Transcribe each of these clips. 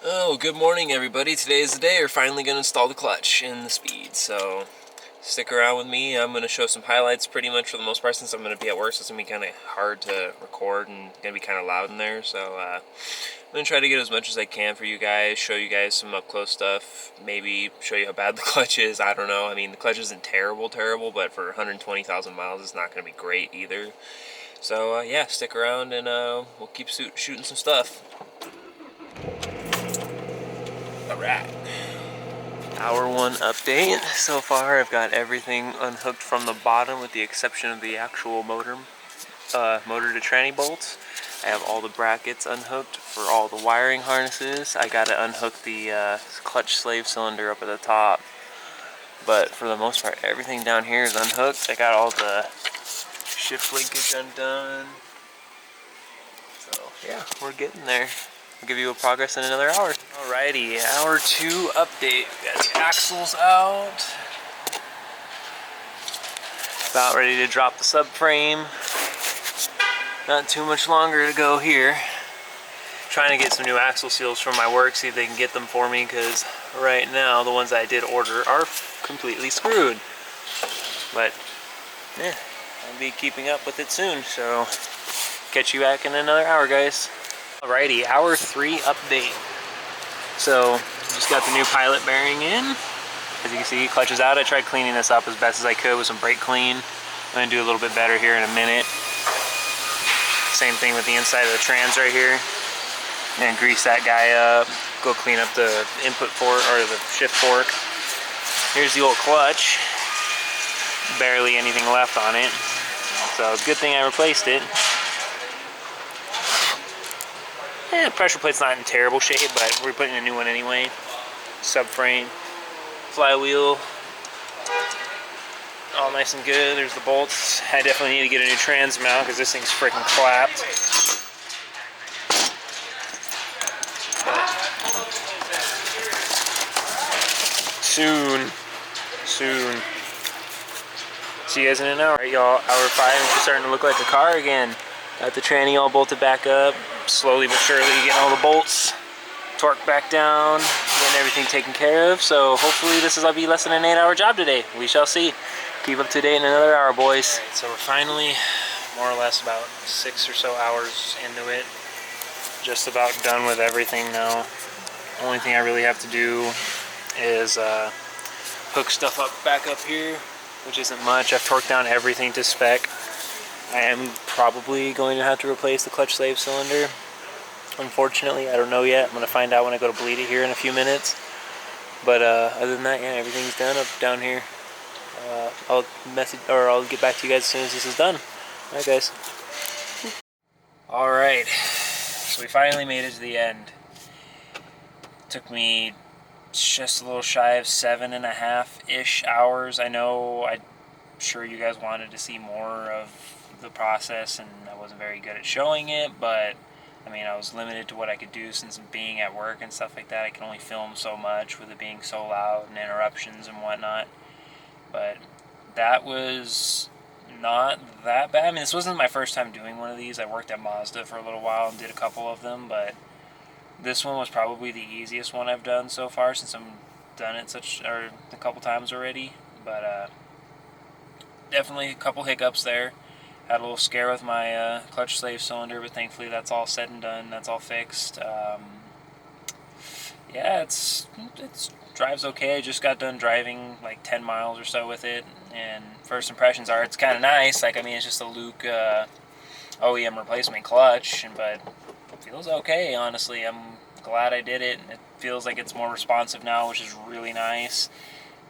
Oh, good morning everybody. Today is the day we're finally going to install the clutch in the Speed. So stick around with me. I'm going to show some highlights pretty much for the most part since I'm going to be at work, so it's going to be kind of hard to record and going to be kind of loud in there. So I'm going to try to get as much as I can for you guys, show you guys some up close stuff, maybe show you how bad the clutch is. I don't know. I mean, the clutch isn't terrible, but for 120,000 miles it's not going to be great either. So yeah, stick around and we'll keep shooting some stuff. Alright. Hour 1 update. So far I've got everything unhooked from the bottom with the exception of the actual motor to tranny bolts. I have all the brackets unhooked for all the wiring harnesses. I gotta unhook the clutch slave cylinder up at the top. But for the most part everything down here is unhooked. I got all the shift linkage undone. So yeah, we're getting there. I'll give you a progress in another hour. Alrighty, hour 2 update. We got the axles out. About ready to drop the subframe. Not too much longer to go here. Trying to get some new axle seals from my work, see if they can get them for me, because right now the ones I did order are completely screwed. But yeah, I'll be keeping up with it soon, so catch you back in another hour, guys. Alrighty, hour 3 update. So, just got the new pilot bearing in. As you can see, clutch is out. I tried cleaning this up as best as I could with some brake clean. I'm going to do a little bit better here in a minute. Same thing with the inside of the trans right here. And grease that guy up. Go clean up the input fork, or the shift fork. Here's the old clutch. Barely anything left on it. So, good thing I replaced it. The pressure plate's not in terrible shape, but we're putting a new one anyway. Subframe, flywheel, all nice and good. There's the bolts. I definitely need to get a new trans mount because this thing's freaking clapped. Soon. See you guys in an hour. Alright, y'all, hour 5, and it's starting to look like a car again. Got the tranny all bolted back up. Slowly but surely getting all the bolts torqued back down, getting everything taken care of. So hopefully this will be less than an 8-hour job today. We shall see. Keep up to date in another hour, boys. Right, so we're finally more or less about 6 or so hours into it. Just about done with everything now. Only thing I really have to do is hook stuff back up here, which isn't much. I've torqued down everything to spec. I am probably going to have to replace the clutch slave cylinder. Unfortunately, I don't know yet. I'm going to find out when I go to bleed it here in a few minutes. But other than that, yeah, everything's done up down here. I'll get back to you guys as soon as this is done. Alright, guys. Alright, so we finally made it to the end. Took me just a little shy of 7.5-ish hours. I know I'm sure you guys wanted to see more of the process, and I wasn't very good at showing it, but I mean, I was limited to what I could do since being at work and stuff like that. I can only film so much with it being so loud and interruptions and whatnot. But that was not that bad. I mean, this wasn't my first time doing one of these. I worked at Mazda for a little while and did a couple of them, but this one was probably the easiest one I've done so far since I've done it a couple times already. But definitely a couple hiccups there. Had a little scare with my clutch slave cylinder, but thankfully that's all said and done. That's all fixed. Yeah, it drives okay. I just got done driving like 10 miles or so with it, and first impressions are it's kind of nice. Like, I mean, it's just a Luke OEM replacement clutch, but it feels okay, honestly. I'm glad I did it. It feels like it's more responsive now, which is really nice.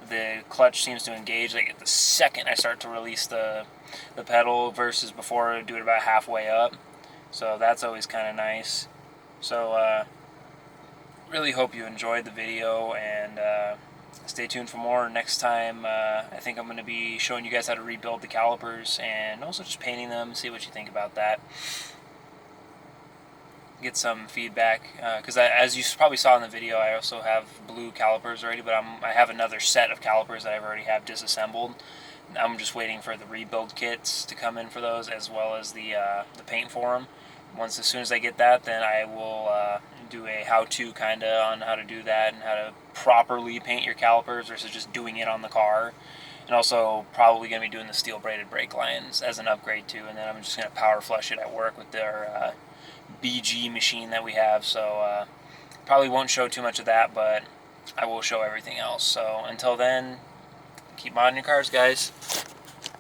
The clutch seems to engage like at the second I start to release the pedal versus before I do it about halfway up. So that's always kind of nice. So really hope you enjoyed the video, and stay tuned for more. Next time I think I'm going to be showing you guys how to rebuild the calipers and also just painting them, see what you think about that. Get some feedback, because as you probably saw in the video, I also have blue calipers already, but I have another set of calipers that I've already have disassembled. I'm just waiting for the rebuild kits to come in for those, as well as the paint for them. as soon as I get that, then I will do a how-to kind of on how to do that and how to properly paint your calipers versus just doing it on the car. And also probably going to be doing the steel braided brake lines as an upgrade too. And then I'm just going to power flush it at work with our BG machine that we have. So probably won't show too much of that, but I will show everything else. So until then, keep modding your cars, guys.